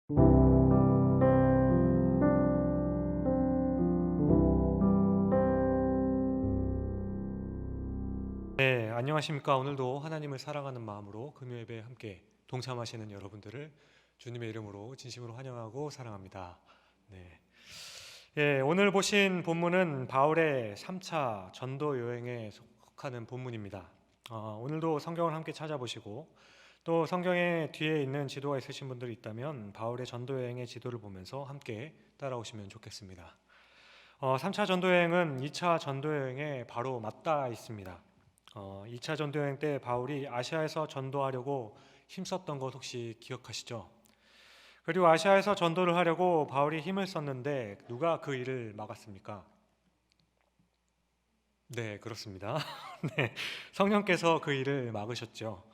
네, 안녕하십니까. 오늘도 하나님을 사랑하는 마음으로 금요 예배에 함께 동참하시는 여러분들을 주님의 이름으로 진심으로 환영하고 사랑합니다. 네. 오늘 보신 본문은 바울의 3차 전도 여행에 속하는 본문입니다. 오늘도 성경을 함께 찾아보시고 또 성경의 뒤에 있는 지도가 있으신 분들이 있다면 바울의 전도 여행의 지도를 보면서 함께 따라오시면 좋겠습니다. 3차 전도 여행은 2차 전도 여행에 바로 맞닿아 있습니다. 2차 전도여행 때 바울이 아시아에서 전도하려고 힘썼던 것 혹시 기억하시죠? 그리고 아시아에서 전도를 하려고 바울이 힘을 썼는데 누가 그 일을 막았습니까? 네, 그렇습니다. 네, 성령께서 그 일을 막으셨죠.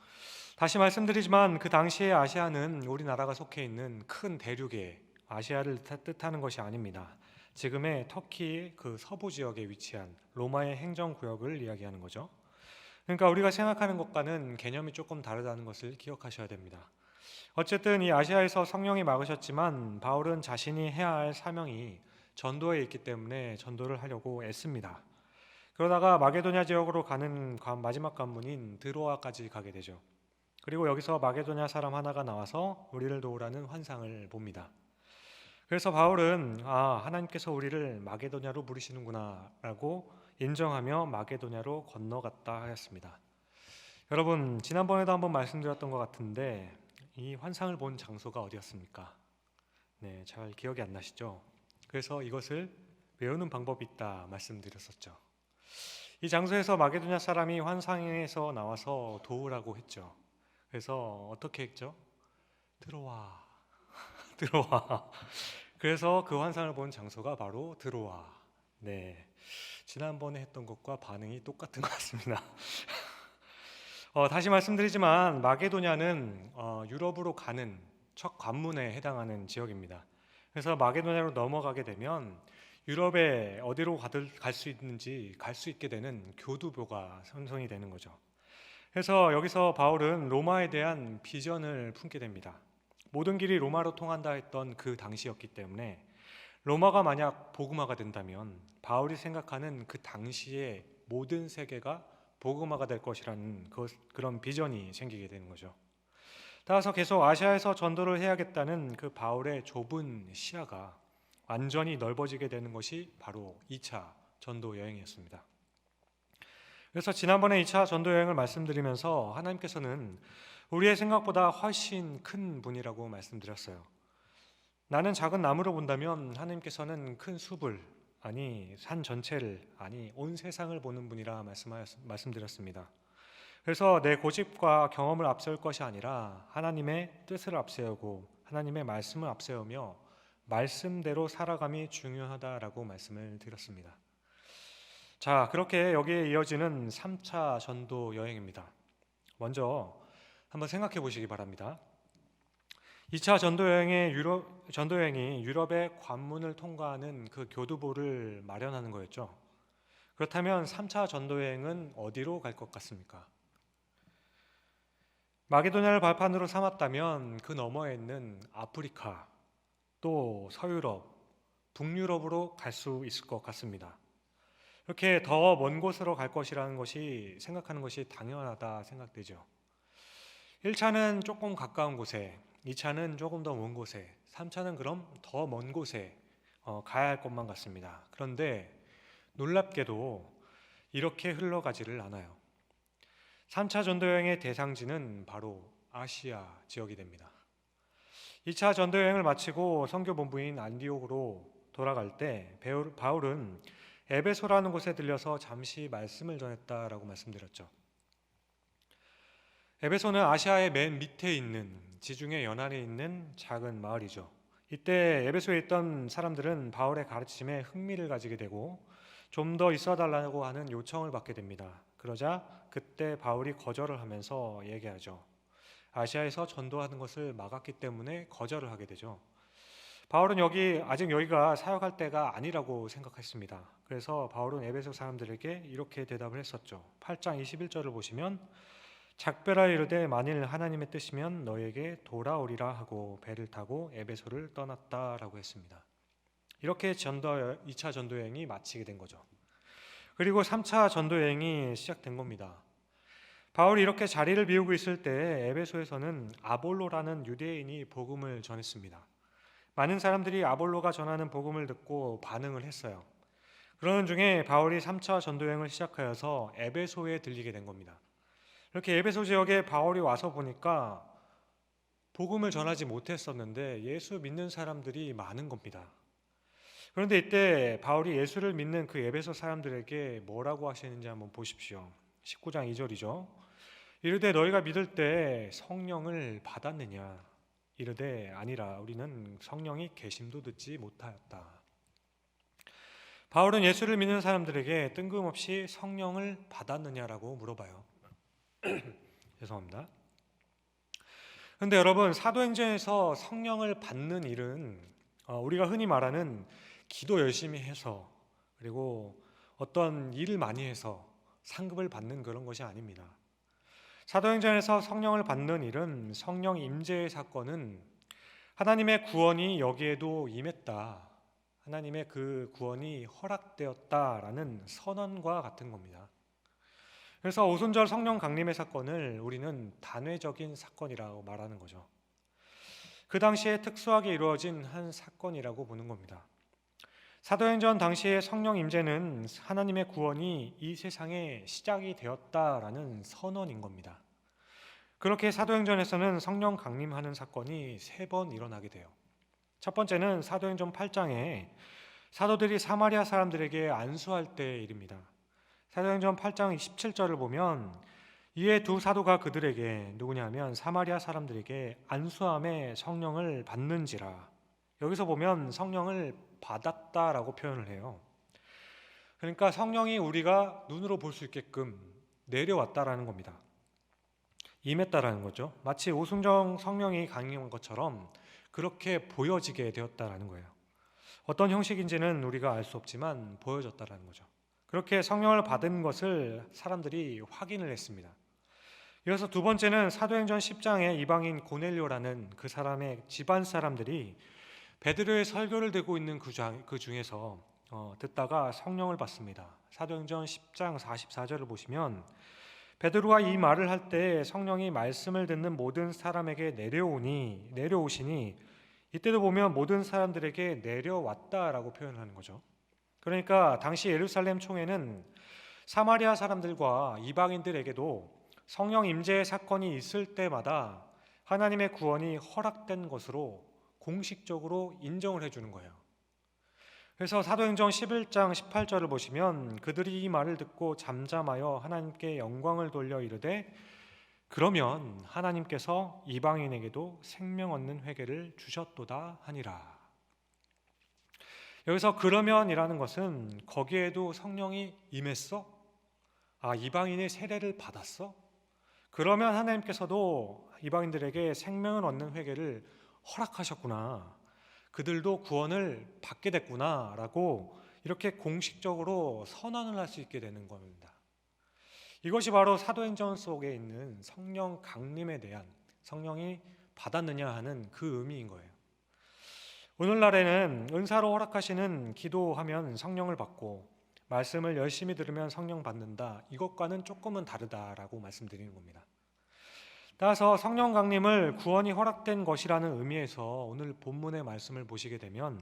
다시 말씀드리지만 그 당시의 아시아는 우리나라가 속해 있는 큰 대륙의 아시아를 뜻하는 것이 아닙니다. 지금의 터키 그 서부 지역에 위치한 로마의 행정구역을 이야기하는 거죠. 그러니까 우리가 생각하는 것과는 개념이 조금 다르다는 것을 기억하셔야 됩니다. 어쨌든 이 아시아에서 성령이 막으셨지만 바울은 자신이 해야 할 사명이 전도에 있기 때문에 전도를 하려고 애씁니다. 그러다가 마게도냐 지역으로 가는 마지막 관문인 드로아까지 가게 되죠. 그리고 여기서 마게도냐 사람 하나가 나와서 우리를 도우라는 환상을 봅니다. 그래서 바울은 하나님께서 우리를 마게도냐로 부르시는구나 라고 인정하며 마게도냐로 건너갔다 하였습니다. 여러분, 지난번에도 한번 말씀드렸던 것 같은데 이 환상을 본 장소가 어디였습니까? 네, 잘 기억이 안 나시죠? 그래서 이것을 외우는 방법이 있다 말씀드렸었죠. 이 장소에서 마게도냐 사람이 환상에서 나와서 도우라고 했죠. 그래서 어떻게 했죠? 들어와, 들어와. 그래서 그 환상을 본 장소가 바로 들어와. 네, 지난번에 했던 것과 반응이 똑같은 것 같습니다. 다시 말씀드리지만 마게도냐는 유럽으로 가는 첫 관문에 해당하는 지역입니다. 그래서 마게도냐로 넘어가게 되면 유럽에 어디로 갈 수 있는지 갈 수 있게 되는 교두보가 선성이 되는 거죠. 그래서 여기서 바울은 로마에 대한 비전을 품게 됩니다. 모든 길이 로마로 통한다 했던 그 당시였기 때문에 로마가 만약 복음화가 된다면 바울이 생각하는 그 당시의 모든 세계가 복음화가 될 것이라는 그런 비전이 생기게 되는 거죠. 따라서 계속 아시아에서 전도를 해야겠다는 그 바울의 좁은 시야가 완전히 넓어지게 되는 것이 바로 2차 전도 여행이었습니다. 그래서 지난번에 2차 전도 여행을 말씀드리면서 하나님께서는 우리의 생각보다 훨씬 큰 분이라고 말씀드렸어요. 나는 작은 나무로 본다면 하나님께서는 큰 숲을, 아니 산 전체를, 아니 온 세상을 보는 분이라 말씀드렸습니다. 그래서 내 고집과 경험을 앞세울 것이 아니라 하나님의 뜻을 앞세우고 하나님의 말씀을 앞세우며 말씀대로 살아감이 중요하다라고 말씀을 드렸습니다. 자, 그렇게 여기에 이어지는 3차 전도 여행입니다. 먼저 한번 생각해 보시기 바랍니다. 2차 전도 여행이 유럽의 관문을 통과하는 그 교두보를 마련하는 거였죠. 그렇다면 3차 전도 여행은 어디로 갈 것 같습니까? 마게도냐를 발판으로 삼았다면 그 너머에 있는 아프리카, 또 서유럽, 북유럽으로 갈 수 있을 것 같습니다. 이렇게 더 먼 곳으로 갈 것이라는 것이 생각하는 것이 당연하다 생각되죠. 1차는 조금 가까운 곳에, 2차는 조금 더 먼 곳에, 3차는 그럼 더 먼 곳에 가야 할 것만 같습니다. 그런데 놀랍게도 이렇게 흘러가지를 않아요. 3차 전도여행의 대상지는 바로 아시아 지역이 됩니다. 2차 전도여행을 마치고 선교본부인 안디옥으로 돌아갈 때 바울은 에베소라는 곳에 들려서 잠시 말씀을 전했다라고 말씀드렸죠. 에베소는 아시아의 맨 밑에 있는 지중해 연안에 있는 작은 마을이죠. 이때 에베소에 있던 사람들은 바울의 가르침에 흥미를 가지게 되고 좀 더 있어 달라고 하는 요청을 받게 됩니다. 그러자 그때 바울이 거절을 하면서 얘기하죠. 아시아에서 전도하는 것을 막았기 때문에 거절을 하게 되죠. 바울은 아직 여기가 사역할 때가 아니라고 생각했습니다. 그래서 바울은 에베소 사람들에게 이렇게 대답을 했었죠. 8장 21절을 보시면 작별하여 이르되 만일 하나님의 뜻이면 너에게 돌아오리라 하고 배를 타고 에베소를 떠났다라고 했습니다. 이렇게 2차 전도 여행이 마치게 된 거죠. 그리고 3차 전도 여행이 시작된 겁니다. 바울이 이렇게 자리를 비우고 있을 때 에베소에서는 아볼로라는 유대인이 복음을 전했습니다. 많은 사람들이 아볼로가 전하는 복음을 듣고 반응을 했어요. 그러는 중에 바울이 3차 전도 여행을 시작하여서 에베소에 들리게 된 겁니다. 이렇게 에베소 지역에 바울이 와서 보니까 복음을 전하지 못했었는데 예수 믿는 사람들이 많은 겁니다. 그런데 이때 바울이 예수를 믿는 그 에베소 사람들에게 뭐라고 하시는지 한번 보십시오. 19장 2절이죠. 이르되 너희가 믿을 때 성령을 받았느냐? 이르되 아니라 우리는 성령이 계심도 듣지 못하였다. 바울은 예수를 믿는 사람들에게 뜬금없이 성령을 받았느냐라고 물어봐요. 죄송합니다. 그런데 여러분, 사도행전에서 성령을 받는 일은 우리가 흔히 말하는 기도 열심히 해서 그리고 어떤 일을 많이 해서 상급을 받는 그런 것이 아닙니다. 사도행전에서 성령을 받는 일은 성령 임재의 사건은 하나님의 구원이 여기에도 임했다, 하나님의 그 구원이 허락되었다라는 선언과 같은 겁니다. 그래서 오순절 성령 강림의 사건을 우리는 단회적인 사건이라고 말하는 거죠. 그 당시에 특수하게 이루어진 한 사건이라고 보는 겁니다. 사도행전 당시의 성령 임재는 하나님의 구원이 이 세상에 시작이 되었다라는 선언인 겁니다. 그렇게 사도행전에서는 성령 강림하는 사건이 3번 일어나게 돼요. 첫 번째는 사도행전 8장에 사도들이 사마리아 사람들에게 안수할 때의 일입니다. 사도행전 8장 17절을 보면 이에 두 사도가 그들에게 누구냐면 사마리아 사람들에게 안수함에 성령을 받는지라. 여기서 보면 성령을 받았다라고 표현을 해요. 그러니까 성령이 우리가 눈으로 볼 수 있게끔 내려왔다라는 겁니다. 임했다라는 거죠. 마치 오순절 성령이 강림한 것처럼 그렇게 보여지게 되었다라는 거예요. 어떤 형식인지는 우리가 알 수 없지만 보여졌다라는 거죠. 그렇게 성령을 받은 것을 사람들이 확인을 했습니다. 이어서 두 번째는 사도행전 10장에 이방인 고넬료라는 그 사람의 집안 사람들이 베드로의 설교를 듣고 있는 그 중에서 듣다가 성령을 받습니다. 사도행전 10장 44절을 보시면 베드로가 이 말을 할 때 성령이 말씀을 듣는 모든 사람에게 내려오시니 이때도 보면 모든 사람들에게 내려왔다라고 표현하는 거죠. 그러니까 당시 예루살렘 총회는 사마리아 사람들과 이방인들에게도 성령 임재의 사건이 있을 때마다 하나님의 구원이 허락된 것으로 공식적으로 인정을 해주는 거예요. 그래서 사도행전 11장 18절을 보시면 그들이 이 말을 듣고 잠잠하여 하나님께 영광을 돌려 이르되 그러면 하나님께서 이방인에게도 생명 얻는 회개를 주셨도다 하니라. 여기서 그러면이라는 것은 거기에도 성령이 임했어? 이방인이 세례를 받았어? 그러면 하나님께서도 이방인들에게 생명을 얻는 회개를 허락하셨구나, 그들도 구원을 받게 됐구나 라고 이렇게 공식적으로 선언을 할 수 있게 되는 겁니다. 이것이 바로 사도행전 속에 있는 성령 강림에 대한, 성령이 받았느냐 하는 그 의미인 거예요. 오늘날에는 은사로 허락하시는 기도하면 성령을 받고 말씀을 열심히 들으면 성령 받는다, 이것과는 조금은 다르다라고 말씀드리는 겁니다. 따라서 성령 강림을 구원이 허락된 것이라는 의미에서 오늘 본문의 말씀을 보시게 되면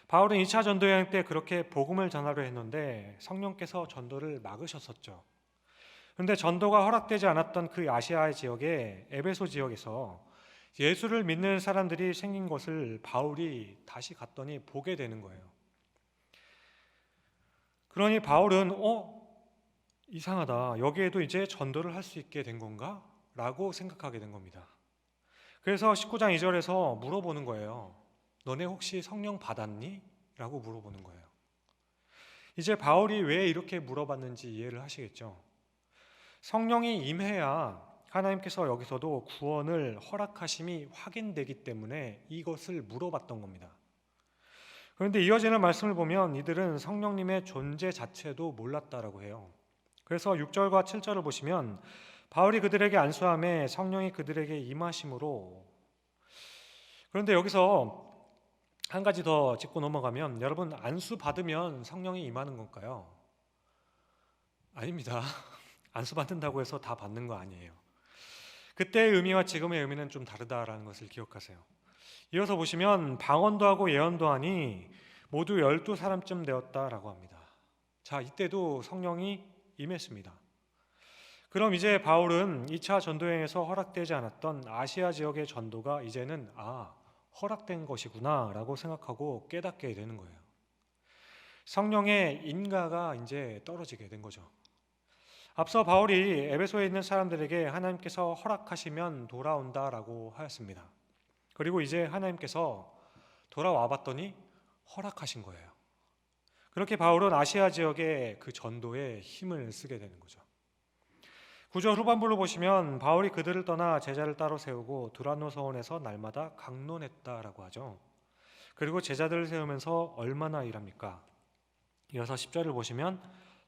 바울은 2차 전도 여행 때 그렇게 복음을 전하려 했는데 성령께서 전도를 막으셨었죠. 그런데 전도가 허락되지 않았던 그 아시아 지역의 에베소 지역에서 예수를 믿는 사람들이 생긴 것을 바울이 다시 갔더니 보게 되는 거예요. 그러니 바울은 이상하다, 여기에도 이제 전도를 할 수 있게 된 건가? 라고 생각하게 된 겁니다. 그래서 19장 2절에서 물어보는 거예요. 너네 혹시 성령 받았니? 라고 물어보는 거예요. 이제 바울이 왜 이렇게 물어봤는지 이해를 하시겠죠? 성령이 임해야 하나님께서 여기서도 구원을 허락하심이 확인되기 때문에 이것을 물어봤던 겁니다. 그런데 이어지는 말씀을 보면 이들은 성령님의 존재 자체도 몰랐다라고 해요. 그래서 6절과 7절을 보시면 바울이 그들에게 안수함에 성령이 그들에게 임하심으로. 그런데 여기서 한 가지 더 짚고 넘어가면, 여러분, 안수 받으면 성령이 임하는 건가요? 아닙니다. 안수 받는다고 해서 다 받는 거 아니에요. 그때의 의미와 지금의 의미는 좀 다르다라는 것을 기억하세요. 이어서 보시면 방언도 하고 예언도 하니 모두 12사람쯤 되었다라고 합니다. 자, 이때도 성령이 임했습니다. 그럼 이제 바울은 2차 전도여행에서 허락되지 않았던 아시아 지역의 전도가 이제는 허락된 것이구나 라고 생각하고 깨닫게 되는 거예요. 성령의 인가가 이제 떨어지게 된 거죠. 앞서 바울이 에베소에 있는 사람들에게 하나님께서 허락하시면 돌아온다라고 하였습니다. 그리고 이제 하나님께서 돌아와 봤더니 허락하신 거예요. 그렇게 바울은 아시아 지역의 그 전도에 힘을 쓰게 되는 거죠. 9절 후반부로 보시면 바울이 그들을 떠나 제자를 따로 세우고 두란노 서원에서 날마다 강론했다라고 하죠. 그리고 제자들을 세우면서 얼마나 일합니까? 이어서 10절을 보시면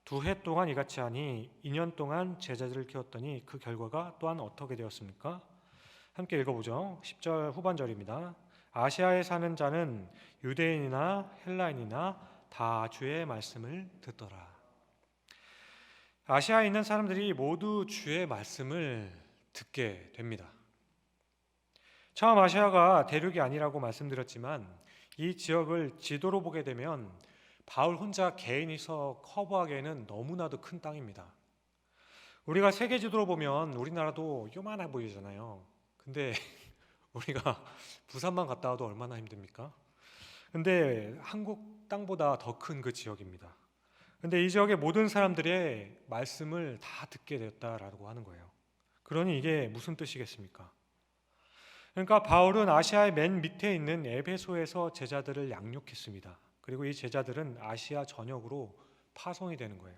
2해 동안 이같이 하니 2년 동안 제자들을 키웠더니 그 결과가 또한 어떻게 되었습니까? 함께 읽어보죠. 10절 후반절입니다. 아시아에 사는 자는 유대인이나 헬라인이나 다 주의 말씀을 듣더라. 아시아에 있는 사람들이 모두 주의 말씀을 듣게 됩니다. 처음 아시아가 대륙이 아니라고 말씀드렸지만 이 지역을 지도로 보게 되면 바울 혼자 개인이서 커버하기에는 너무나도 큰 땅입니다. 우리가 세계 지도로 보면 우리나라도 요만해 보이잖아요. 근데 우리가 부산만 갔다 와도 얼마나 힘듭니까? 근데 한국 땅보다 더 큰 그 지역입니다. 근데 이 지역의 모든 사람들의 말씀을 다 듣게 되었다라고 하는 거예요. 그러니 이게 무슨 뜻이겠습니까? 그러니까 바울은 아시아의 맨 밑에 있는 에베소에서 제자들을 양육했습니다. 그리고 이 제자들은 아시아 전역으로 파송이 되는 거예요.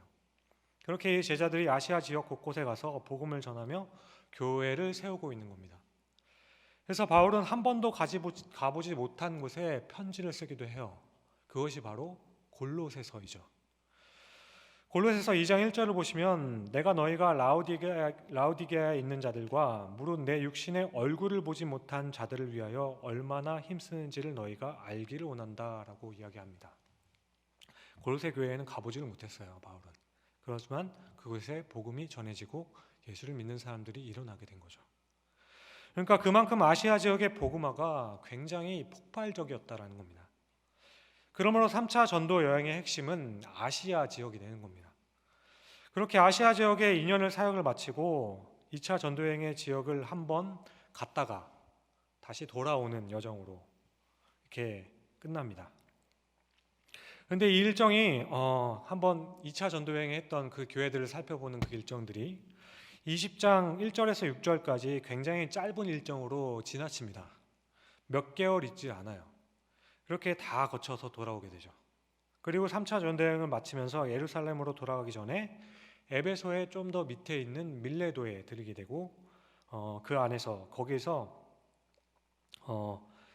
그렇게 이 제자들이 아시아 지역 곳곳에 가서 복음을 전하며 교회를 세우고 있는 겁니다. 그래서 바울은 한 번도 가보지 못한 곳에 편지를 쓰기도 해요. 그것이 바로 골로새서이죠. 골로새서 2장 1절을 보시면 내가 너희가 라우디게아에 있는 자들과 무릇 내 육신의 얼굴을 보지 못한 자들을 위하여 얼마나 힘쓰는지를 너희가 알기를 원한다라고 이야기합니다. 골로새 교회에는 가보지를 못했어요, 바울은. 그렇지만 그곳에 복음이 전해지고 예수를 믿는 사람들이 일어나게 된 거죠. 그러니까 그만큼 아시아 지역의 복음화가 굉장히 폭발적이었다라는 겁니다. 그러므로 3차 전도 여행의 핵심은 아시아 지역이 되는 겁니다. 그렇게 아시아 지역에 2년을 사역을 마치고 2차 전도 여행의 지역을 한번 갔다가 다시 돌아오는 여정으로 이렇게 끝납니다. 그런데 이 일정이 한번 2차 전도 여행에 했던 그 교회들을 살펴보는 그 일정들이 20장 1절에서 6절까지 굉장히 짧은 일정으로 지나칩니다. 몇 개월 있지 않아요. 그렇게 다 거쳐서 돌아오게 되죠. 그리고 3차 전도 여행을 마치면서 예루살렘으로 돌아가기 전에 에베소의 좀 더 밑에 있는 밀레도에 들리게 되고 그 안에서 거기에서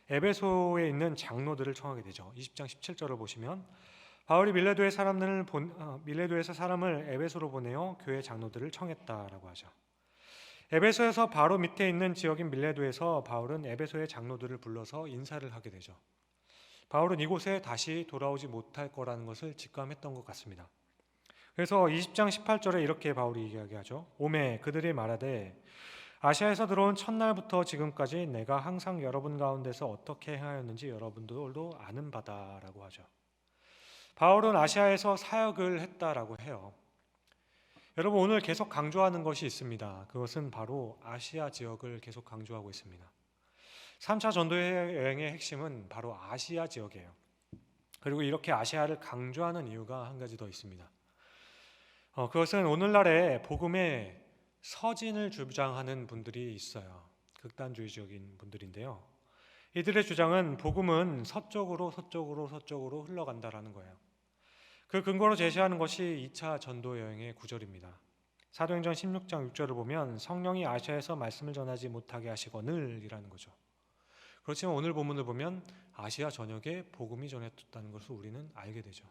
에베소에 있는 장로들을 청하게 되죠. 20장 17절을 보시면 바울이 밀레도에서 사람을 에베소로 보내어 교회 장로들을 청했다라고 하죠. 에베소에서 바로 밑에 있는 지역인 밀레도에서 바울은 에베소의 장로들을 불러서 인사를 하게 되죠. 바울은 이곳에 다시 돌아오지 못할 거라는 것을 직감했던 것 같습니다. 그래서 20장 18절에 이렇게 바울이 이야기하죠. 오매 그들이 말하되 아시아에서 들어온 첫날부터 지금까지 내가 항상 여러분 가운데서 어떻게 행하였는지 여러분들도 아는 바다라고 하죠. 바울은 아시아에서 사역을 했다라고 해요. 여러분, 오늘 계속 강조하는 것이 있습니다. 그것은 바로 아시아 지역을 계속 강조하고 있습니다. 3차 전도 여행의 핵심은 바로 아시아 지역이에요. 그리고 이렇게 아시아를 강조하는 이유가 한 가지 더 있습니다. 그것은 오늘날의 복음의 서진을 주장하는 분들이 있어요. 극단주의적인 분들인데요. 이들의 주장은 복음은 서쪽으로 흘러간다라는 거예요. 그 근거로 제시하는 것이 2차 전도 여행의 구절입니다. 사도행전 16장 6절을 보면 성령이 아시아에서 말씀을 전하지 못하게 하시거늘이라는 거죠. 그렇지만 오늘 본문을 보면 아시아 전역에 복음이 전해졌다는 것을 우리는 알게 되죠.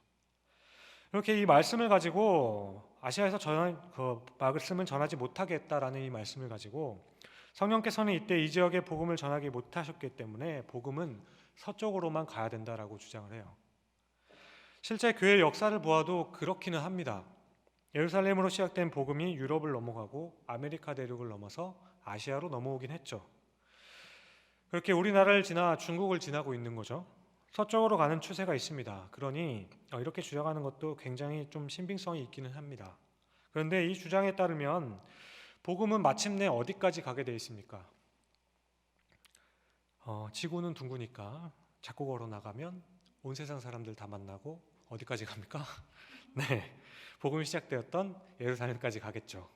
이렇게 이 말씀을 가지고 아시아에서 그 말씀을 전하지 못하게 했다라는 이 말씀을 가지고 성령께서는 이때 이 지역에 복음을 전하기 못하셨기 때문에 복음은 서쪽으로만 가야 된다라고 주장을 해요. 실제 교회 역사를 보아도 그렇기는 합니다. 예루살렘으로 시작된 복음이 유럽을 넘어가고 아메리카 대륙을 넘어서 아시아로 넘어오긴 했죠. 그렇게 우리나라를 지나 중국을 지나고 있는 거죠. 서쪽으로 가는 추세가 있습니다. 그러니 이렇게 주장하는 것도 굉장히 좀 신빙성이 있기는 합니다. 그런데 이 주장에 따르면 복음은 마침내 어디까지 가게 돼 있습니까? 지구는 둥그니까 자꾸 걸어 나가면 온 세상 사람들 다 만나고 어디까지 갑니까? 네, 복음이 시작되었던 예루살렘까지 가겠죠.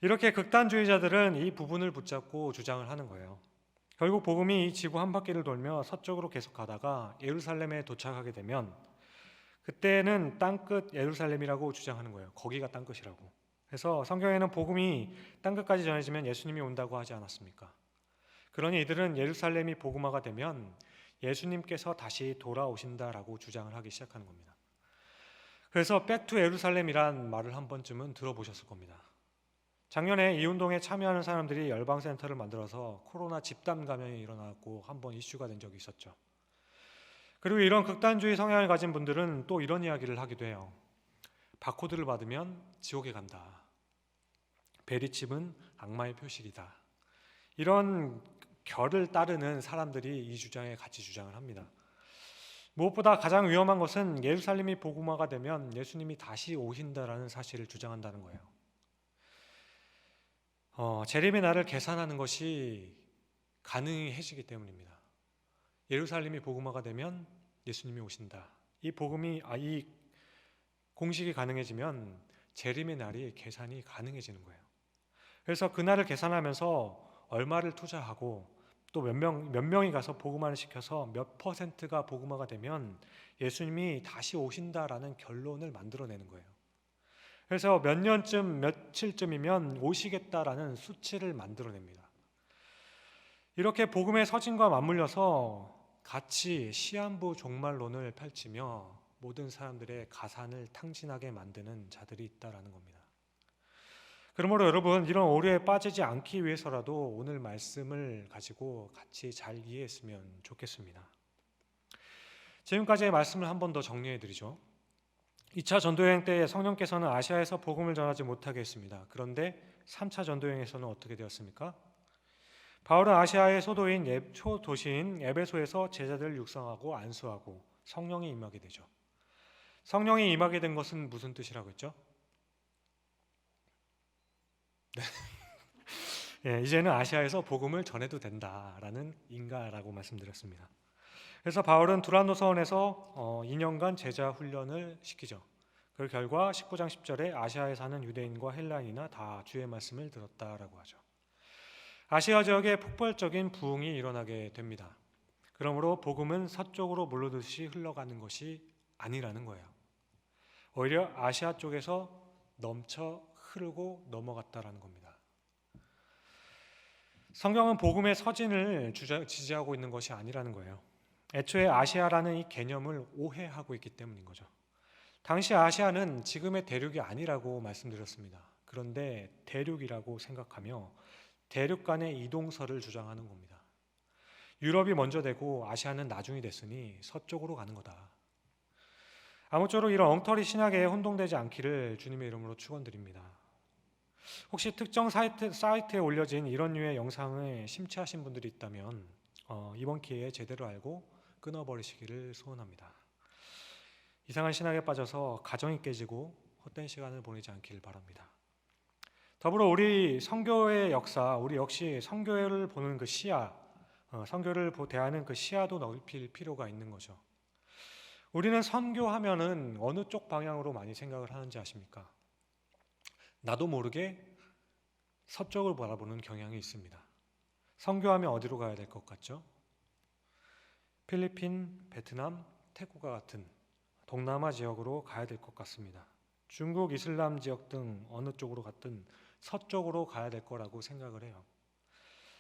이렇게 극단주의자들은 이 부분을 붙잡고 주장을 하는 거예요. 결국 복음이 이 지구 한 바퀴를 돌며 서쪽으로 계속 가다가 예루살렘에 도착하게 되면 그때는 땅끝 예루살렘이라고 주장하는 거예요. 거기가 땅끝이라고. 그래서 성경에는 복음이 땅끝까지 전해지면 예수님이 온다고 하지 않았습니까? 그러니 이들은 예루살렘이 복음화가 되면 예수님께서 다시 돌아오신다라고 주장을 하기 시작하는 겁니다. 그래서 백투 예루살렘이란 말을 한 번쯤은 들어보셨을 겁니다. 작년에 이 운동에 참여하는 사람들이 열방센터를 만들어서 코로나 집단 감염이 일어났고 한번 이슈가 된 적이 있었죠. 그리고 이런 극단주의 성향을 가진 분들은 또 이런 이야기를 하기도 해요. 바코드를 받으면 지옥에 간다. 베리칩은 악마의 표식이다. 이런 결을 따르는 사람들이 이 주장에 같이 주장을 합니다. 무엇보다 가장 위험한 것은 예루살렘이 복음화가 되면 예수님이 다시 오신다라는 사실을 주장한다는 거예요. 재림의 날을 계산하는 것이 가능해지기 때문입니다. 예루살렘이 복음화가 되면 예수님이 오신다. 이 공식이 가능해지면 재림의 날이 계산이 가능해지는 거예요. 그래서 그 날을 계산하면서 얼마를 투자하고 또 몇 명이 가서 복음화를 시켜서 몇 퍼센트가 복음화가 되면 예수님이 다시 오신다라는 결론을 만들어내는 거예요. 그래서 몇 년쯤 며칠쯤이면 오시겠다라는 수치를 만들어냅니다. 이렇게 복음의 서진과 맞물려서 같이 시한부 종말론을 펼치며 모든 사람들의 가산을 탕진하게 만드는 자들이 있다라는 겁니다. 그러므로 여러분, 이런 오류에 빠지지 않기 위해서라도 오늘 말씀을 가지고 같이 잘 이해했으면 좋겠습니다. 지금까지의 말씀을 한 번 더 정리해 드리죠. 2차 전도여행 때 성령께서는 아시아에서 복음을 전하지 못하게 했습니다. 그런데 3차 전도여행에서는 어떻게 되었습니까? 바울은 아시아의 초도시인 에베소에서 제자들을 육성하고 안수하고 성령이 임하게 되죠. 성령이 임하게 된 것은 무슨 뜻이라고 했죠? 네. 이제는 아시아에서 복음을 전해도 된다라는 인가라고 말씀드렸습니다. 그래서 바울은 두란노 서원에서 2년간 제자 훈련을 시키죠. 그 결과 19장 10절에 아시아에 사는 유대인과 헬라인이나 다 주의 말씀을 들었다라고 하죠. 아시아 지역에 폭발적인 부흥이 일어나게 됩니다. 그러므로 복음은 서쪽으로 물러듯이 흘러가는 것이 아니라는 거예요. 오히려 아시아 쪽에서 넘쳐 흐르고 넘어갔다라는 겁니다. 성경은 복음의 서진을 지지하고 있는 것이 아니라는 거예요. 애초에 아시아라는 이 개념을 오해하고 있기 때문인 거죠. 당시 아시아는 지금의 대륙이 아니라고 말씀드렸습니다. 그런데 대륙이라고 생각하며 대륙 간의 이동설을 주장하는 겁니다. 유럽이 먼저 되고 아시아는 나중이 됐으니 서쪽으로 가는 거다. 아무쪼록 이런 엉터리 신학에 혼동되지 않기를 주님의 이름으로 축원드립니다. 혹시 특정 사이트에 올려진 이런 류의 영상을 심취하신 분들이 있다면 이번 기회에 제대로 알고 끊어버리시기를 소원합니다. 이상한 신학에 빠져서 가정이 깨지고 헛된 시간을 보내지 않기를 바랍니다. 더불어 우리 선교의 역사, 우리 역시 선교를 보는 그 시야, 선교를 대하는 그 시야도 넓힐 필요가 있는 거죠. 우리는 선교하면은 어느 쪽 방향으로 많이 생각을 하는지 아십니까? 나도 모르게 서쪽을 바라보는 경향이 있습니다. 선교하면 어디로 가야 될 것 같죠? 필리핀, 베트남, 태국과 같은 동남아 지역으로 가야 될 것 같습니다. 중국, 이슬람 지역 등 어느 쪽으로 갔든 서쪽으로 가야 될 거라고 생각을 해요.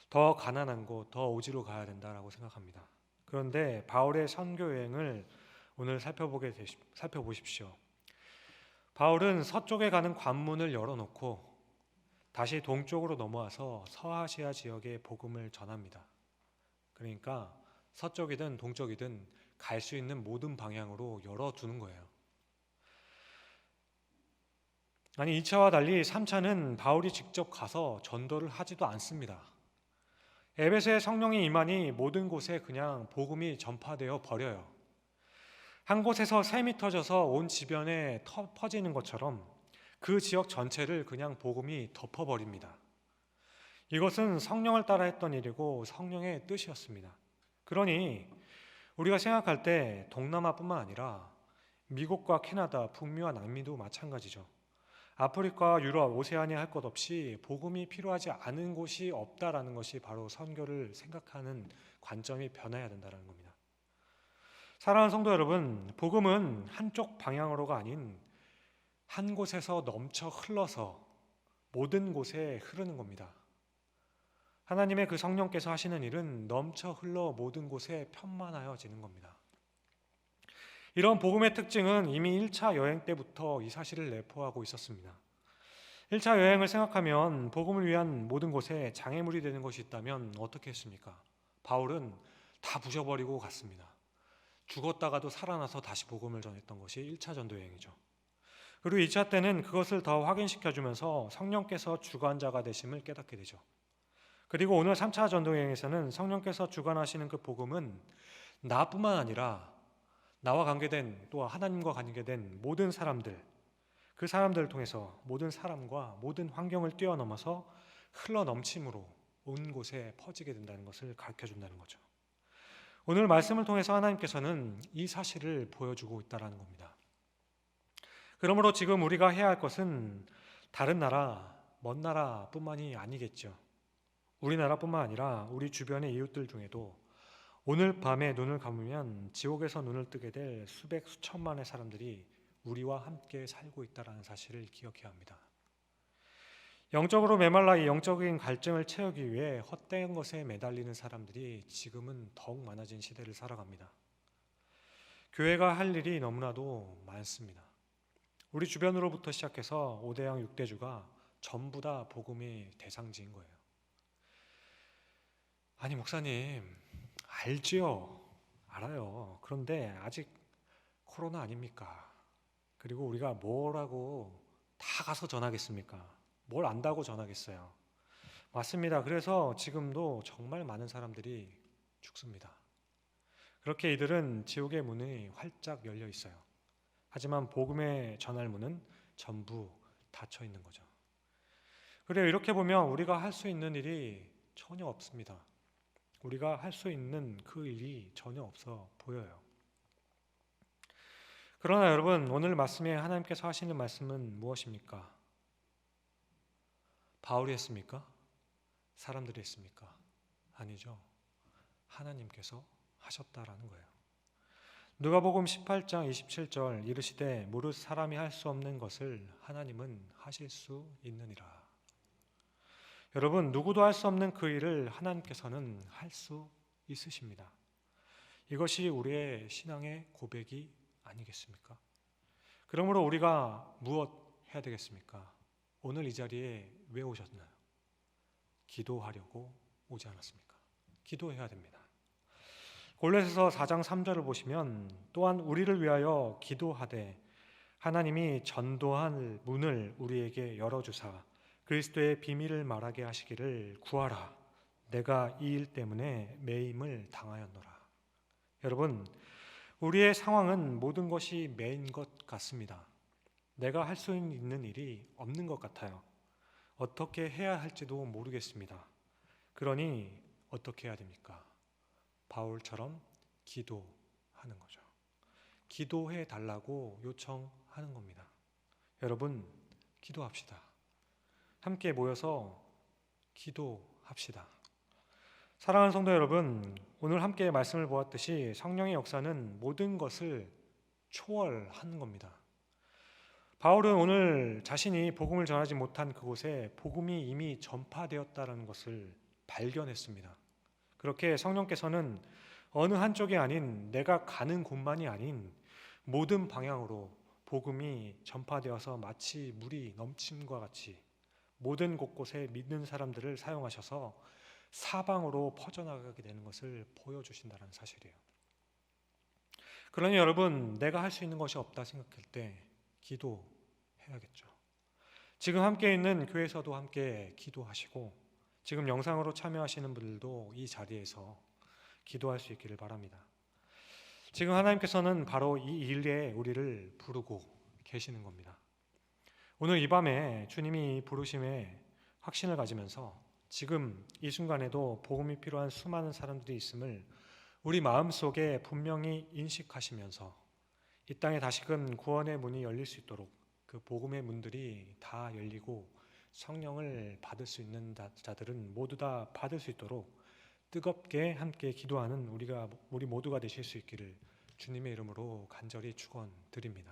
더 가난한 곳, 더 오지로 가야 된다라고 생각합니다. 그런데 바울의 선교 여행을 오늘 살펴보십시오. 바울은 서쪽에 가는 관문을 열어놓고 다시 동쪽으로 넘어와서 서아시아 지역에 복음을 전합니다. 그러니까 서쪽이든 동쪽이든 갈 수 있는 모든 방향으로 열어두는 거예요. 아니 2차와 달리 3차는 바울이 직접 가서 전도를 하지도 않습니다. 에베소에 성령이 임하니 모든 곳에 그냥 복음이 전파되어 버려요. 한 곳에서 샘이 터져서 온 지변에 퍼지는 것처럼 그 지역 전체를 그냥 복음이 덮어버립니다. 이것은 성령을 따라 했던 일이고 성령의 뜻이었습니다. 그러니 우리가 생각할 때 동남아뿐만 아니라 미국과 캐나다, 북미와 남미도 마찬가지죠. 아프리카, 유럽, 오세아니아 할 것 없이 복음이 필요하지 않은 곳이 없다라는 것이 바로 선교를 생각하는 관점이 변해야 된다는 겁니다. 사랑하는 성도 여러분, 복음은 한쪽 방향으로가 아닌 한 곳에서 넘쳐 흘러서 모든 곳에 흐르는 겁니다. 하나님의 그 성령께서 하시는 일은 넘쳐 흘러 모든 곳에 편만하여지는 겁니다. 이런 복음의 특징은 이미 1차 여행 때부터 이 사실을 내포하고 있었습니다. 1차 여행을 생각하면 복음을 위한 모든 곳에 장애물이 되는 것이 있다면 어떻게 했습니까? 바울은 다 부셔버리고 갔습니다. 죽었다가도 살아나서 다시 복음을 전했던 것이 1차 전도 여행이죠. 그리고 2차 때는 그것을 더 확인시켜주면서 성령께서 주관자가 되심을 깨닫게 되죠. 그리고 오늘 3차 전도 여행에서는 성령께서 주관하시는 그 복음은 나뿐만 아니라 나와 관계된 또 하나님과 관계된 모든 사람들, 그 사람들을 통해서 모든 사람과 모든 환경을 뛰어넘어서 흘러넘침으로 온 곳에 퍼지게 된다는 것을 가르쳐준다는 거죠. 오늘 말씀을 통해서 하나님께서는 이 사실을 보여주고 있다는 겁니다. 그러므로 지금 우리가 해야 할 것은 다른 나라, 먼 나라뿐만이 아니겠죠. 우리나라뿐만 아니라 우리 주변의 이웃들 중에도 오늘 밤에 눈을 감으면 지옥에서 눈을 뜨게 될 수백 수천만의 사람들이 우리와 함께 살고 있다는 사실을 기억해야 합니다. 영적으로 메말라 이 영적인 갈증을 채우기 위해 헛된 것에 매달리는 사람들이 지금은 더욱 많아진 시대를 살아갑니다. 교회가 할 일이 너무나도 많습니다. 우리 주변으로부터 시작해서 5대양 6대주가 전부 다 복음의 대상지인 거예요. 아니 목사님, 알지요. 알아요. 그런데 아직 코로나 아닙니까? 그리고 우리가 뭐라고 다 가서 전하겠습니까? 뭘 안다고 전하겠어요? 맞습니다. 그래서 지금도 정말 많은 사람들이 죽습니다. 그렇게 이들은 지옥의 문이 활짝 열려 있어요. 하지만 복음의 전할 문은 전부 닫혀 있는 거죠. 그래요. 이렇게 보면 우리가 할 수 있는 일이 전혀 없습니다. 우리가 할 수 있는 그 일이 전혀 없어 보여요. 그러나 여러분, 오늘 말씀에 하나님께서 하시는 말씀은 무엇입니까? 바울이 했습니까? 사람들이 했습니까? 아니죠. 하나님께서 하셨다라는 거예요. 누가복음 18장 27절 이르시되 무릇 사람이 할 수 없는 것을 하나님은 하실 수 있느니라. 여러분, 누구도 할 수 없는 그 일을 하나님께서는 할 수 있으십니다. 이것이 우리의 신앙의 고백이 아니겠습니까? 그러므로 우리가 무엇 해야 되겠습니까? 오늘 이 자리에 왜 오셨나요? 기도하려고 오지 않았습니까? 기도해야 됩니다. 골로새서 4장 3절을 보시면 또한 우리를 위하여 기도하되 하나님이 전도할 문을 우리에게 열어주사 그리스도의 비밀을 말하게 하시기를 구하라. 내가 이 일 때문에 매임을 당하였노라. 여러분, 우리의 상황은 모든 것이 매인 것 같습니다. 내가 할 수 있는 일이 없는 것 같아요. 어떻게 해야 할지도 모르겠습니다. 그러니 어떻게 해야 됩니까? 바울처럼 기도하는 거죠. 기도해 달라고 요청하는 겁니다. 여러분, 기도합시다. 함께 모여서 기도합시다. 사랑하는 성도 여러분, 오늘 함께 말씀을 보았듯이 성령의 역사는 모든 것을 초월하는 겁니다. 바울은 오늘 자신이 복음을 전하지 못한 그곳에 복음이 이미 전파되었다는 것을 발견했습니다. 그렇게 성령께서는 어느 한쪽이 아닌 내가 가는 곳만이 아닌 모든 방향으로 복음이 전파되어서 마치 물이 넘침과 같이 모든 곳곳에 믿는 사람들을 사용하셔서 사방으로 퍼져나가게 되는 것을 보여주신다는 사실이에요. 그러니 여러분, 내가 할 수 있는 것이 없다 생각할 때 기도해야겠죠. 지금 함께 있는 교회에서도 함께 기도하시고, 지금 영상으로 참여하시는 분들도 이 자리에서 기도할 수 있기를 바랍니다. 지금 하나님께서는 바로 이 일에 우리를 부르고 계시는 겁니다. 오늘 이 밤에 주님이 부르심에 확신을 가지면서 지금 이 순간에도 복음이 필요한 수많은 사람들이 있음을 우리 마음속에 분명히 인식하시면서 이 땅에 다시금 구원의 문이 열릴 수 있도록 그 복음의 문들이 다 열리고 성령을 받을 수 있는 자들은 모두 다 받을 수 있도록 뜨겁게 함께 기도하는 우리 모두가 되실 수 있기를 주님의 이름으로 간절히 축원드립니다.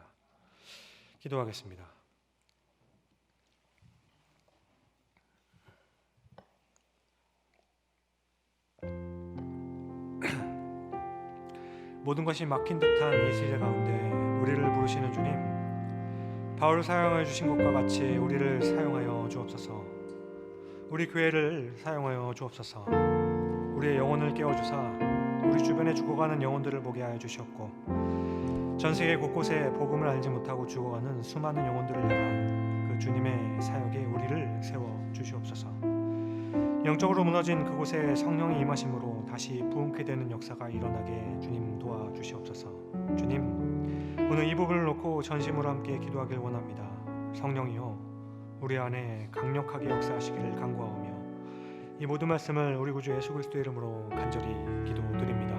기도하겠습니다. 모든 것이 막힌 듯한 이 시대 가운데 우리를 부르시는 주님, 바울을 사용하여 주신 것과 같이 우리를 사용하여 주옵소서. 우리 교회를 사용하여 주옵소서. 우리의 영혼을 깨워주사 우리 주변에 죽어가는 영혼들을 보게 하여 주시옵고, 전 세계 곳곳에 복음을 알지 못하고 죽어가는 수많은 영혼들을 향한 그 주님의 사역에 우리를 세워 주시옵소서. 영적으로 무너진 그곳에 성령이 임하심으로 다시 부흥케 되는 역사가 일어나게 주님 도와주시옵소서. 주님, 오늘 이 부분을 놓고 전심으로 함께 기도하길 원합니다. 성령이여, 우리 안에 강력하게 역사하시기를 간구하오며 이 모든 말씀을 우리 구주 예수 그리스도의 이름으로 간절히 기도드립니다.